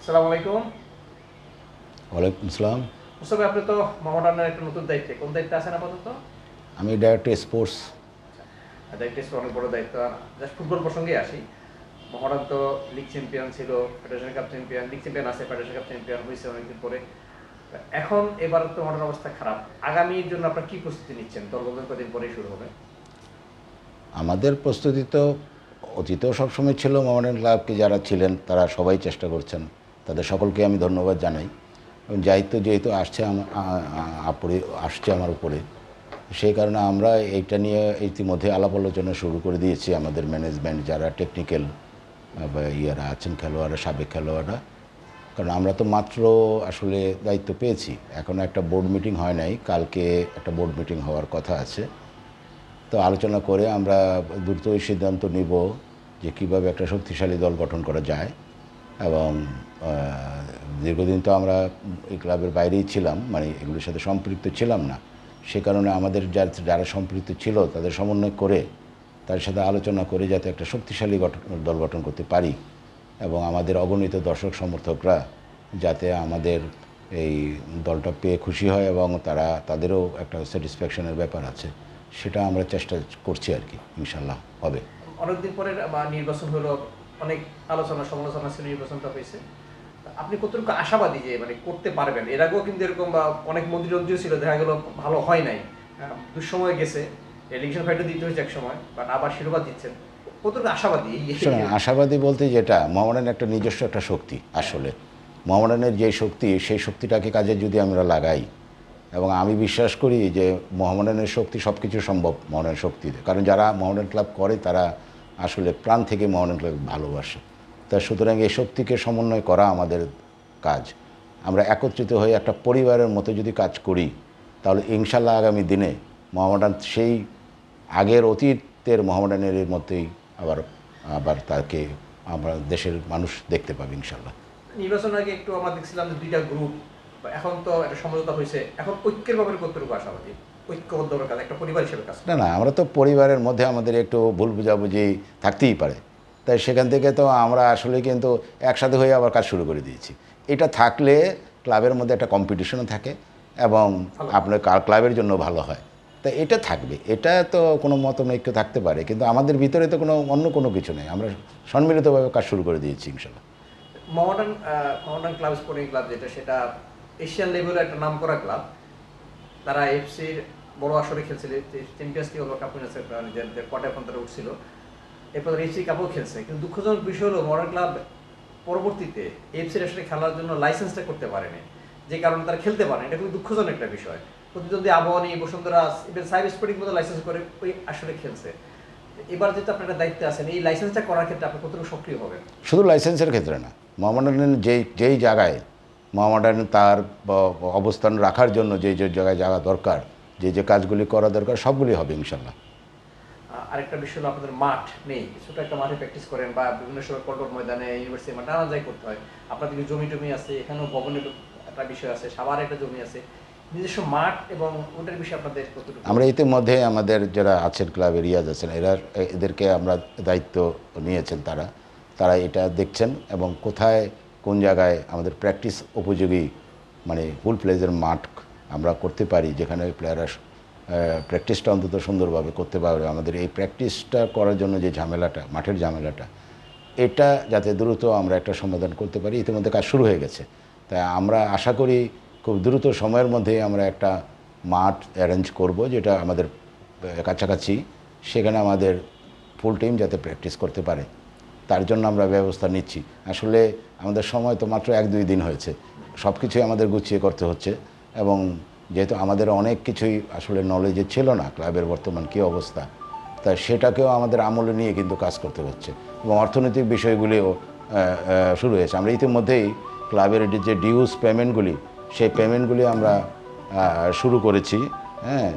আসসালামু আলাইকুম। ওয়ালাইকুম আসসালাম। মুস্তাফা, আপনি তো মোহামেডানের একটা নতুন দায়িত্বে, কোন দায়িত্বে আছেন আপাতত? আমি ডাইরেক্টর স্পোর্টস। দায়িত্ব হিসেবে অনেক বড় দায়িত্ব। জাস্ট ফুটবল প্রসঙ্গে আসি। মোহামেডান তো লিগ চ্যাম্পিয়ন ছিল, federation cup champion, league champion আছে, ফেডারেশন কাপ চ্যাম্পিয়ন হয়েছে অনেকদিন পরে। এখন এবার তো মোহামেডান অবস্থা খারাপ। আগামীর জন্য আপনারা কি প্রস্তুতি নিচ্ছেন? দলবদল কদিন পরেই শুরু হবে। আমাদের প্রস্তুতি তো অতীতেও সবসময় ছিল। মোহামেডান ক্লাবকে যারা ছিলেন তারা সবাই চেষ্টা করছেন, তাদের সকলকে আমি ধন্যবাদ জানাই। এবং দায়িত্ব যেহেতু আসছে আমার উপরে, সেই কারণে আমরা এইটা নিয়ে ইতিমধ্যে আলাপ আলোচনা শুরু করে দিয়েছি। আমাদের ম্যানেজমেন্ট যারা টেকনিক্যাল বা ইয়ারা আছেন, খেলোয়াড়রা, সাবেক খেলোয়াড়রা, কারণ আমরা তো মাত্র আসলে দায়িত্ব পেয়েছি, এখনও একটা বোর্ড মিটিং হয় নাই। কালকে একটা বোর্ড মিটিং হওয়ার কথা আছে। তো আলোচনা করে আমরা দ্রুতই সিদ্ধান্ত নিব যে কীভাবে একটা শক্তিশালী দল গঠন করা যায়। এবং দীর্ঘদিন তো আমরা এই ক্লাবের বাইরেই ছিলাম, মানে এগুলোর সাথে সম্পৃক্ত ছিলাম না। সে কারণে আমাদের যারা সম্পৃক্ত ছিল তাদের সমন্বয় করে, তার সাথে আলোচনা করে যাতে একটা শক্তিশালী দল গঠন করতে পারি, এবং আমাদের অগণিত দর্শক সমর্থকরা যাতে আমাদের এই দলটা পেয়ে খুশি হয় এবং তাদেরও একটা স্যাটিসফ্যাকশনের ব্যাপার আছে, সেটা আমরা চেষ্টা করছি আর কি। ইনশাল্লাহ হবে। অনেকদিন পরে নির্বাচন হলো, অনেক আলোচনা সমালোচনা ছিল, নির্বাচনটা হয়েছে। আপনি কতটুকু আশাবাদী যে করতে পারবেন? এর আগেও কিন্তু এরকম অনেক মন্ত্রী ছিল, দেখা গেল ভালো হয় নাই, দুঃসময় গেছে, ইলেকশন ফাইটও দিতে হয়েছে এক সময়, বাট আবার শিরোপা দিচ্ছেন। কতটুকু আশাবাদী? আশাবাদী বলতে যেটা মোহামেডান একটা নিজস্ব একটা শক্তি আসলে, মোহামেডানের যে শক্তি, সেই শক্তিটাকে কাজে যদি আমরা লাগাই, এবং আমি বিশ্বাস করি যে মোহামেডানের শক্তি সব কিছু সম্ভব মোহামেডান শক্তিতে, কারণ যারা মোহামেডান ক্লাব করে তারা আসলে প্রাণ থেকে মোহামেডান ক্লাব ভালোবাসে। তা সুতরাং এই শক্তিকে সমন্বয় করা আমাদের কাজ। আমরা একত্রিত হয়ে একটা পরিবারের মতো যদি কাজ করি, তাহলে ইনশাল্লাহ আগামী দিনে মোহামেডান সেই আগের অতীতের মোহামেডানের মধ্যেই আবার আবার তাকে আমরা দেশের মানুষ দেখতে পাবে ইনশাল্লাহ। নির্বাচন আগে একটু আমরা দেখছিলাম যে দুইটা গ্রুপ, এখন তো একটা সমঝোতা হয়েছে, এখন ঐক্যের ব্যাপারে কতটুকু আশাবাদী? ঐক্যবদ্ধ কাজ, একটা পরিবার হিসেবে কাজ। না, আমরা তো পরিবারের মধ্যে আমাদের একটু ভুল বুঝাবুঝি থাকতেই পারে, তাই সেখান থেকে তো আমরা আসলে কিন্তু একসাথে হয়ে আবার কাজ শুরু করে দিয়েছি। এটা থাকলে ক্লাবের মধ্যে একটা কম্পিটিশনও থাকে এবং আপনার ক্লাবের জন্য ভালো হয়। তা এটা থাকবে, এটা তো কোনো মতনৈক্য থাকতে পারে, কিন্তু আমাদের ভিতরে তো অন্য কোনো কিছু নেই। আমরা সম্মিলিতভাবে কাজ শুরু করে দিয়েছি ইনশাল্লাহ। মডার্ন ক্লাব, স্পোর্টিং ক্লাব যেটা, সেটা এশিয়ান লেভেলের একটা নামকরা ক্লাব। তারা এফসির বড় আসরে খেলছিল, চ্যাম্পিয়ন্স লিগ কাপ উইনার্স, নিজেদের কোয়ার্টার ফাইনালে তারা উঠছিল। এরপর এফসি কাপও খেলছে, কিন্তু দুঃখজনক বিষয় হলো মডার্ন ক্লাব পরবর্তীতে এফসির আসলে খেলার জন্য লাইসেন্সটা করতে পারেনি, যে কারণে তারা খেলতে পারে। এটা খুবই দুঃখজনক একটা বিষয়। প্রতিদ্বন্দ্বী আবাহনী, বসুন্ধরা, ইভেন সাইব স্পোর্টিং মতো লাইসেন্স করে ওই আসলে খেলছে। এবার যেহেতু আপনার একটা দায়িত্বে আছেন, এই লাইসেন্সটা করার ক্ষেত্রে আপনি কতটুকু সক্রিয় হবেন? শুধু লাইসেন্সের ক্ষেত্রে না, মোহামেডান যেই জায়গায় মোহামেডান তার অবস্থান রাখার জন্য যে জায়গায় যাওয়া দরকার, যে কাজগুলি করা দরকার, সবগুলি হবে ইনশাল্লাহ। আরেকটা বিষয় হলো আপনাদের মাঠ নেই, ছোট একটা মাঠে প্র্যাকটিস করেন বা বিভিন্ন সময় কল্টন ময়দানে, ইউনিভার্সিটি মাঠে নানা জায়গায় করতে হয়। আপনাদের জমি টমি আছে, এখানেও ভবনের একটা বিষয় আছে, সাভারে একটা জমি আছে, নিজস্ব মাঠ এবং ওটার বিষয়ে আপনাদের কতটুকু? আমরা ইতিমধ্যে আমাদের যারা আছেন ক্লাবের রিয়াজ আছেন, এদেরকে আমরা দায়িত্ব নিয়েছেন, তারা এটা দেখছেন এবং কোথায় কোন জায়গায় আমাদের প্র্যাকটিস উপযোগী, মানে ফুল প্লেজের মাঠ আমরা করতে পারি, যেখানে প্লেয়াররা প্র্যাকটিসটা অন্তত সুন্দরভাবে করতে পারবে। আমাদের এই প্র্যাকটিসটা করার জন্য যে ঝামেলাটা, মাঠের ঝামেলাটা, এটা যাতে দ্রুত আমরা একটা সমাধান করতে পারি, ইতিমধ্যে কাজ শুরু হয়ে গেছে। তাই আমরা আশা করি খুব দ্রুত সময়ের মধ্যে আমরা একটা মাঠ অ্যারেঞ্জ করব, যেটা আমাদের কাছাকাছি, সেখানে আমাদের ফুল টিম যাতে প্র্যাকটিস করতে পারে, তার জন্য আমরা ব্যবস্থা নিচ্ছি। আসলে আমাদের সময় তো মাত্র 1-2 দিন হয়েছে, সব কিছুই আমাদের গুছিয়ে করতে হচ্ছে, এবং যেহেতু আমাদের অনেক কিছুই আসলে নলেজে ছিল না ক্লাবের বর্তমান কী অবস্থা, তাই সেটাকেও আমাদের আমলে নিয়ে কিন্তু কাজ করতে হচ্ছে, এবং অর্থনৈতিক বিষয়গুলিও শুরু হয়েছে। আমরা ইতিমধ্যেই ক্লাবের যে ডিউস পেমেন্টগুলি, সেই পেমেন্টগুলি আমরা শুরু করেছি। হ্যাঁ,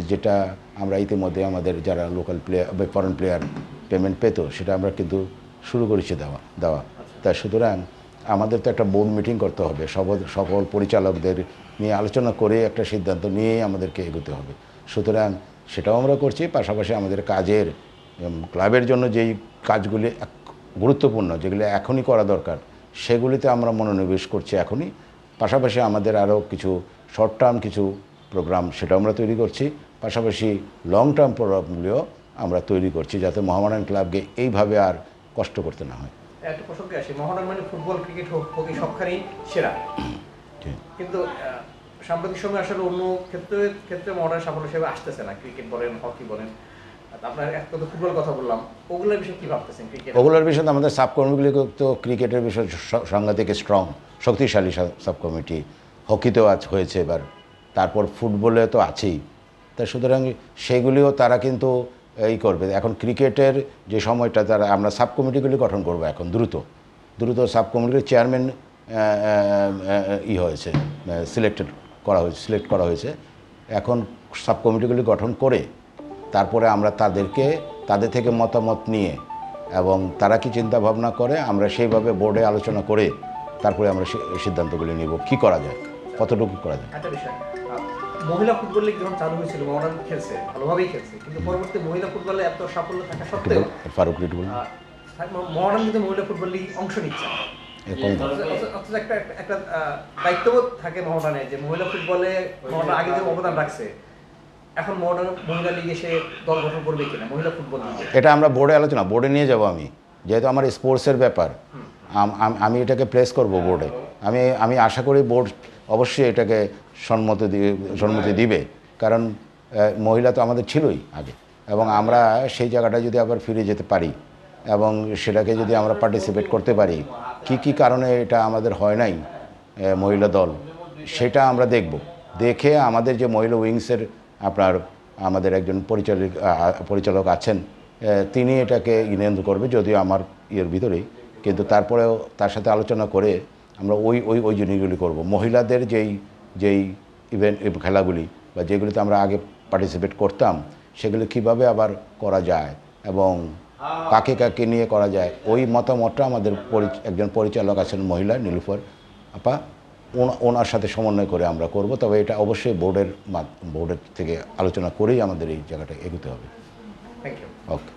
যেটা আমরা ইতিমধ্যে আমাদের যারা লোকাল প্লেয়ার বা ফরেন প্লেয়ার পেমেন্ট পেত, সেটা আমরা কিন্তু শুরু করেছি দেওয়া। তাই সুতরাং আমাদের তো একটা বোর্ড মিটিং করতে হবে, সকল পরিচালকদের নিয়ে আলোচনা করে একটা সিদ্ধান্ত নিয়েই আমাদেরকে এগোতে হবে। সুতরাং সেটাও আমরা করছি, পাশাপাশি আমাদের কাজের ক্লাবের জন্য যেই কাজগুলি গুরুত্বপূর্ণ, যেগুলো এখনই করা দরকার, সেগুলিতে আমরা মনোনিবেশ করছি এখনই। পাশাপাশি আমাদের আরও কিছু শর্ট টার্ম কিছু প্রোগ্রাম সেটাও আমরা তৈরি করছি, পাশাপাশি লং টার্ম প্রোগ্রামগুলিও আমরা তৈরি করছি যাতে মোহামেডান ক্লাবকে এইভাবে আর কষ্ট করতে না হয়। একটা প্রসঙ্গে আসি, মোহামেডান মানে ফুটবল ক্রিকেট হকি সবখানেই সেরা, কিন্তু সাম্প্রতিক সময় আসলে অন্য ক্ষেত্রে মোহামেডান সাফল্য হিসেবে আসতেছে না, ক্রিকেট বলেন হকি বলেন। আপনার একটা তো ফুটবল কথা বললাম, ওগুলোর বিষয়ে কি ভাবতেছেন? ক্রিকেট ওগুলোর বিষয়ে আমাদের সাব কমিটিগুলি তো ক্রিকেটের বিষয়ে সাংঘাতিক স্ট্রং শক্তিশালী সাব কমিটি, হকিতেও আজ হয়েছে এবার, তারপর ফুটবলে তো আছেই। তা সুতরাং সেগুলিও তারা কিন্তু এই করবে। এখন ক্রিকেটের যে সময়টা তারা আমরা সাব কমিটিগুলি গঠন করবো এখন দ্রুত সাব কমিটির চেয়ারম্যান হয়েছে, সিলেক্ট করা হয়েছে। এখন সাব কমিটিগুলি গঠন করে তারপরে আমরা তাদের থেকে মতামত নিয়ে এবং তারা কি চিন্তা ভাবনা করে আমরা সেইভাবে বোর্ডে আলোচনা করে তারপরে আমরা সিদ্ধান্তগুলি নিব কী করা যায়, কতটুকু করা যায়। একটা বিষয়, মহিলা ফুটবল লিগ যখন চালু হয়েছিল মোহামেডান খেলছে, ভালোভাবেই খেলছে, কিন্তু পরবর্তী মহিলা ফুটবলে এত সাফল্য থাকা সত্ত্বেও ফারুক রিট বলুন, মোহামেডান কিন্তু মহিলা ফুটবল লিগ অংশ নিচ্ছে না। অথচ একটা দায়িত্ববোধ থাকে মোহামেডানে যে মহিলা ফুটবলে মোহামেডান আগে যে অবদান রাখছে, এখন মোহামেডান মহিলা লিগে সে দল গঠন করবে কিনা মহিলা ফুটবল লিগে, এটা আমরা বোর্ডে নিয়ে যাব। আমি যেহেতু আমার স্পোর্টসের ব্যাপার, আমি এটাকে প্লেস করব বোর্ডে। আমি আশা করি বোর্ড অবশ্যই এটাকে সম্মতি দিবে, কারণ মহিলা তো আমাদের ছিলই আগে, এবং আমরা সেই জায়গাটা যদি আবার ফিরে যেতে পারি এবং সেটাকে যদি আমরা পার্টিসিপেট করতে পারি, কি কারণে এটা আমাদের হয় নাই মহিলা দল, সেটা আমরা দেখে আমাদের যে মহিলা উইংসের আমাদের একজন পরিচালক আছেন, তিনি এটাকে ইনহেন্স করবে, যদিও আমার ভিতরেই, কিন্তু তারপরেও তার সাথে আলোচনা করে আমরা ওই জিনিসগুলি করব। মহিলাদের যেই ইভেন্ট খেলাগুলি বা যেগুলিতে আমরা আগে পার্টিসিপেট করতাম সেগুলি কিভাবে আবার করা যায় এবং কাকে নিয়ে করা যায়, ওই মতামতটা আমাদের একজন পরিচালক আছেন মহিলা, নীলুফার আপা, ওনার সাথে সমন্বয় করে আমরা করব। তবে এটা অবশ্যই বোর্ডের থেকে আলোচনা করেই আমাদের এই জায়গাটা এগোতে হবে। Thank you. ওকে।